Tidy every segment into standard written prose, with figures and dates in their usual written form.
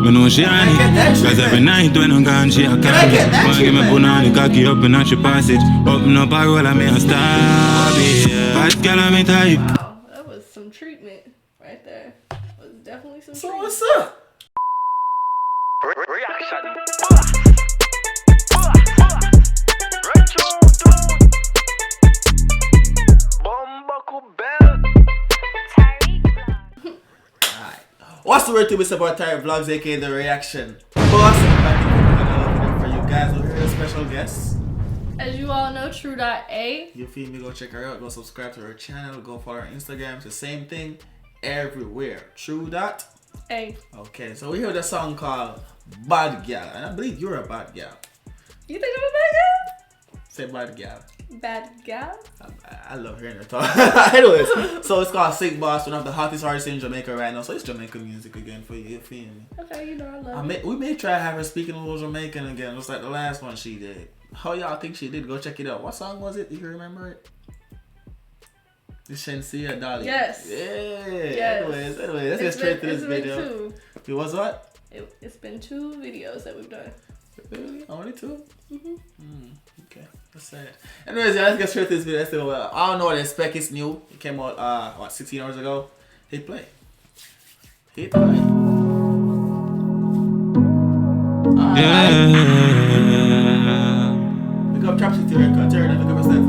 Me know she on it. Cause every night when I'm gone, she a call me. Wanna give me punani, cocky up and she pass it. Open up a roll and me a stab it. Bad girl on me type. Wow, that was some treatment right there. That was definitely some treatment. What's up? Reaction. What's the word to be about Tyrekevlogs, aka the reaction? Boss, for you guys over here, special guests. As you all know, True.A. You feel me? Go check her out. Go subscribe to her channel. Go follow her Instagram. It's the same thing everywhere. True.A. Okay, so we heard a song called Bad Gyal, and I believe you're a bad gal. You think I'm a bad gal? Say bad gal. Bad gal? I love hearing her talk. Anyways, so it's called Sick Boss, one of the hottest artists in Jamaica right now. So it's Jamaican music again for you. You feel me? Okay, you know I love it. We may try to have her speaking a little Jamaican again, just like the last one she did. How y'all think she did? Go check it out. What song was it? You can remember it? The Shensia Dolly. Yes. Yeah. Yes. Anyway, let's get straight to this video. It was what? It's been 2 videos that we've done. Really? Only 2? Mm-hmm. Okay, that's sad. Anyways, yeah, let's get straight to this video. Let's do, I don't know what to expect. It's new. It came out, 16 hours ago. Hit play. Hit play. Yeah. Pick up Trapsy Tyrekevlogs. Turn it. Look up a step.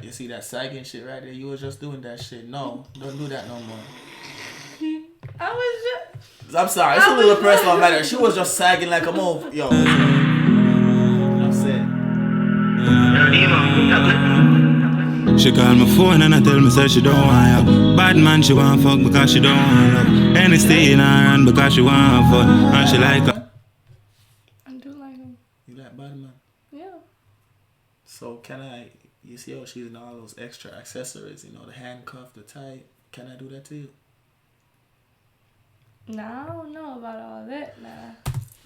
You see that sagging shit right there? You was just doing that shit. No, don't do that no more. I was just... I'm sorry, it's a little personal matter. She was just sagging like a move. Yo, you know what I'm saying? She call my phone and I tell me say she don't want you. Bad man she want fuck because she don't want love. And it's stay in her hand because she want fuck. And she like her. I do like him. You like bad man? Yeah. So can I, you see how she's in all those extra accessories, you know, the handcuff, the tie. Can I do that to you? Nah, I don't know about all that, nah.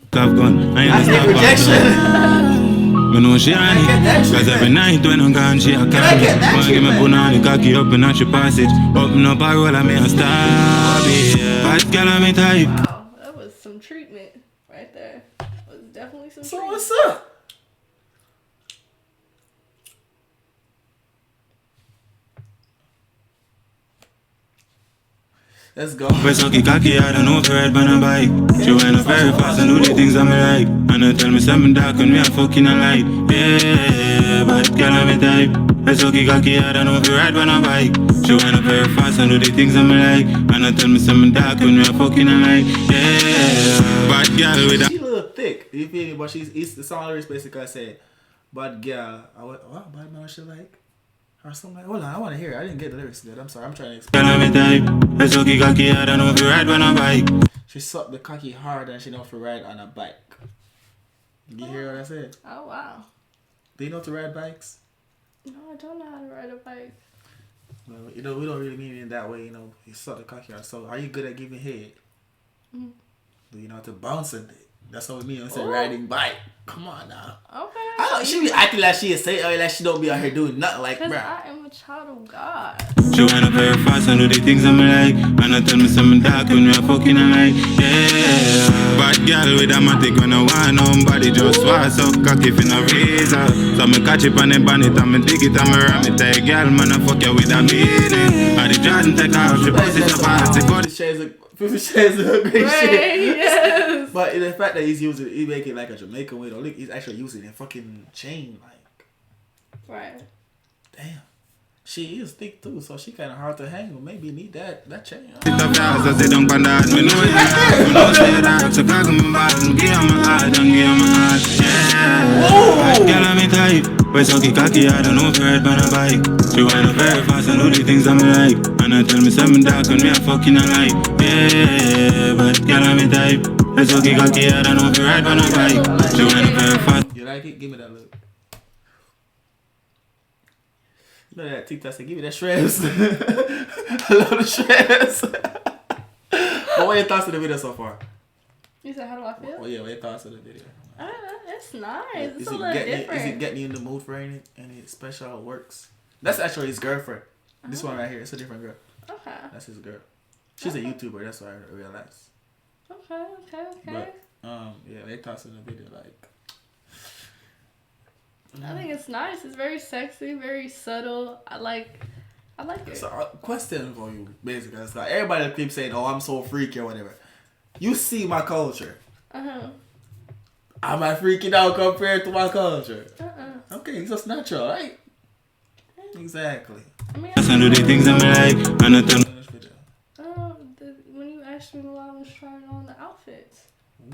Tough gun, I ain't That's rejection. Me know she on it. Cause every night when I'm gone, she a call me. Wanna give me punani, cocky up and she pass it. Open up a roll and me a stab it. Bad girl on me type. Wow, that was some treatment right there. That was definitely some treatment. What's up? Let's go. First lucky cocky, I don't know if I ride on a bike. She went up very fast and do the things I'm like. And I tell me something dark when me a fucking a light. Yeah, bad girl on me type. First lucky cocky, I don't know if I ride on a bike. She went up very fast and do the things I'm like. And I tell me something dark when me a fucking a light. Yeah, bad girl with that. She a little thick, you feel me? But the song lyrics basically say, bad girl. What bad man she like? Or something like, hold on, I want to hear it. I didn't get the lyrics good. I'm sorry, I'm trying to explain. She sucked the cocky hard and she know to ride on a bike. You hear what I said? Oh, wow. Do you know to ride bikes? No, I don't know how to ride a bike. Well, you know, we don't really mean it in that way, you know. You suck the cocky hard. So, are you good at giving head? Mm. Do you know how to bounce in it? That's what we mean when we say riding bike. Come on now. Okay. I don't, she be acting like she is saying, like she don't be out here doing nothing like, Because bruh. I am a child of God. She went up very fast and do the things I'm like. And I tell me something dark when we are fucking alike. Yeah, bad girl with a matic when I want nobody just want so cocky in a razor. So me catch it on the bonnet and me dig it and me ram it. Hey girl, man, I fuck you with a meaning. And the Jordan take off, she puts it apart. 50 Shades of Grey shit. Yes. But the fact that he make it like a Jamaican way, though, look, he's actually using a fucking chain, like. Right. Damn. She is thick too, so she kind of hard to hang with. Maybe need that chain. Where's Hockey Cocky? I don't know if I ride on a bike. She wanna very fast and do the things I'm like. And I tell me something dark when me a fucking a light. Yeah, but girl I'm a type. Where's Hockey Cocky? I don't know if I ride on a bike. She wanna very fast. You like it? Give me that look. You know that TikTok said, give me that shreds. I love the shreds. But what are your thoughts of the video so far? You said, how do I feel? Oh yeah, what are your thoughts of the video? It's nice. It's Is a little different. Is it getting you in the mood for any special works? That's actually his girlfriend. This one right here, it's a different girl. Okay. That's his girl. She's a YouTuber. That's why I realized. Okay. But yeah, they tossed in the video like. I think it's nice. It's very sexy, very subtle. I like it. So, question for you, basically, it's like everybody keeps saying, "Oh, I'm so freaky" or whatever. You see my culture. Am I freaking out compared to my culture? Okay, it's just natural, right? Exactly. I mean, I do the things I'm like, and I tell when you asked me while I was trying on the outfits.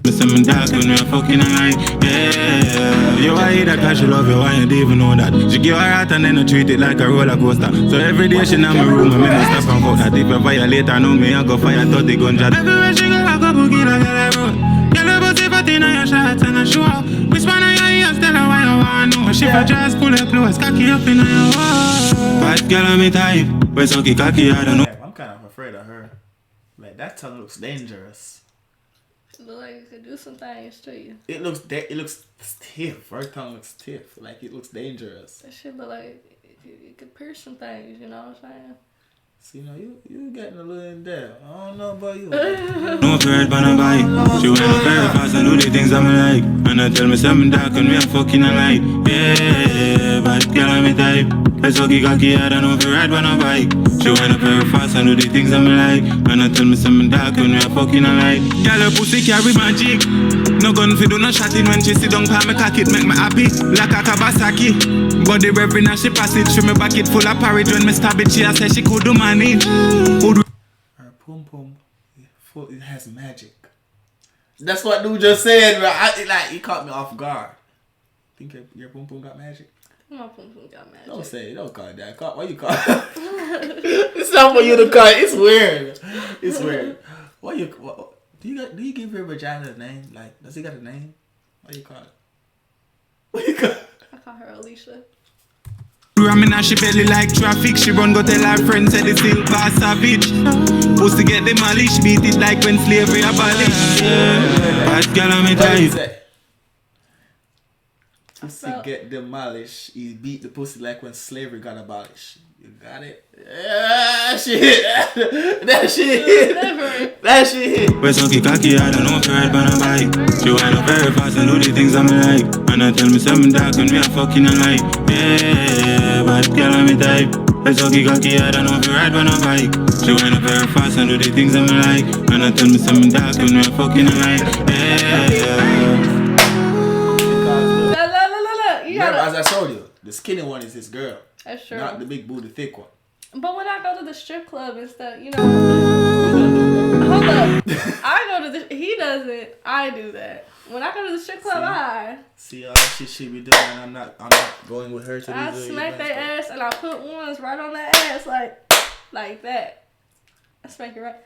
me something dark when we're fucking alright. Yeah, you are that cause she love you, why you didn't even know that? She give her heart and then I treat it like a roller coaster. So every day she in my room, I mean I stop and fuck that. If I violate her, know me, I go fire 30 gunshot. Everywhere she go, I go boogie like a road. Yellow pussy but in your shots and I show up. Whisper in your ears, tell her why you want know. She for just pull her clothes, cocky up in your wall. Bad girl on me type, we sucky cocky, I don't know. I'm kind of afraid of her. Like that tongue looks dangerous. It look like it could do some things to you. It looks stiff. Her tongue looks stiff. Like it looks dangerous. That shit look like it could pierce some things. You know what I'm saying? So, you know, you getting a little in there. I don't know about you. No afraid when I bike. She went up very fast and do the things I'm like. And I tell me something dark and me a fucking a light. Yeah, bad girl on me type. I sucky cocky, I don't know if you ride when I bike. She went up very fast and do the things I'm like. And I tell me something dark and me a fucking a light. Girl, her pussy carry magic. No gun fi do no shotting when she sit down pa me cock it make me happy. Like a Kawasaki. Body revving and she pass it. She me back it full of porridge when me stab it. She a say she could do manage. Her pum pum, it has magic. That's what dude just said, bro. He caught me off guard. Think your pum pum got magic? My pum pum got magic. Don't say it. Don't call it that. Why you call it? It's not for you to call it. It's weird. It's weird. Do you give your vagina a name? Like, does he got a name? What you call it? What you call it? I call her Alicia. Ramming and she belly like traffic. She run go tell her friends said the still pass savage. Pussy get the malish, beat it like when slavery abolished. Bad girl on me type. Pussy get demolished. He beat the pussy like when slavery got abolished. You got it? Yeah, shit. That shit hit. That shit hit. We sucky cocky, I don't know if you ride on a bike. She wind up very fast and do the things I'm like. And I tell me something dark and me a fucking a light. Yeah, bad girl on me type. We sucky cocky, I don't know if you ride on a bike. She wind up very fast and do the things I'm like. And I tell me something dark and me a fucking a light. Yeah. Remember, as I showed you, the skinny one is his girl. That's true. Not the big booty thick one. But when I go to the strip club and stuff, you know. Hold up. I go to he does it. I do that. When I go to the strip club, I see all that shit she be doing, and I'm not going with her to I these smack events, their ass and I put ones right on that ass like that. I smack it right.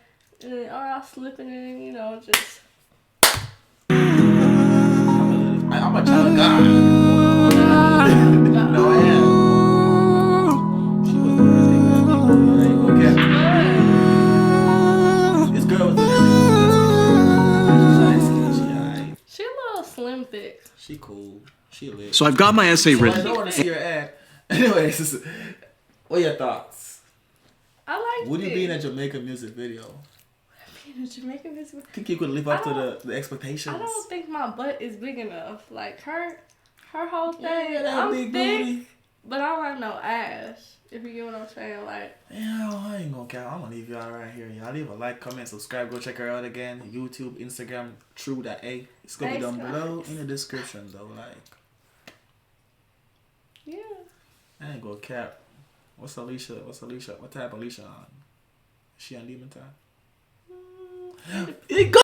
And then, or I'll slip it in, you know, just. I'm a child of God. No, I am. She was okay. This girl was She a little slim thick. She cool. She lit. So I've got my essay I written. don't want to see her ad. Anyways, what are your thoughts? I like Would you be in a Jamaican music video? in a Jamaican music. Think you could live up to the expectations? I don't think my butt is big enough. Like her whole thing. that I'm big thick, booty. but I don't have no ass. If you get what I'm saying, like. Yeah, I ain't gonna count. I'm gonna leave y'all right here. Y'all leave a like, comment, subscribe. Go check her out again. YouTube, Instagram, true.a. It's gonna be down below in the description though. Like. Yeah. I ain't gonna cap. What's Alicia? What type Alicia on? Is she on demon time? It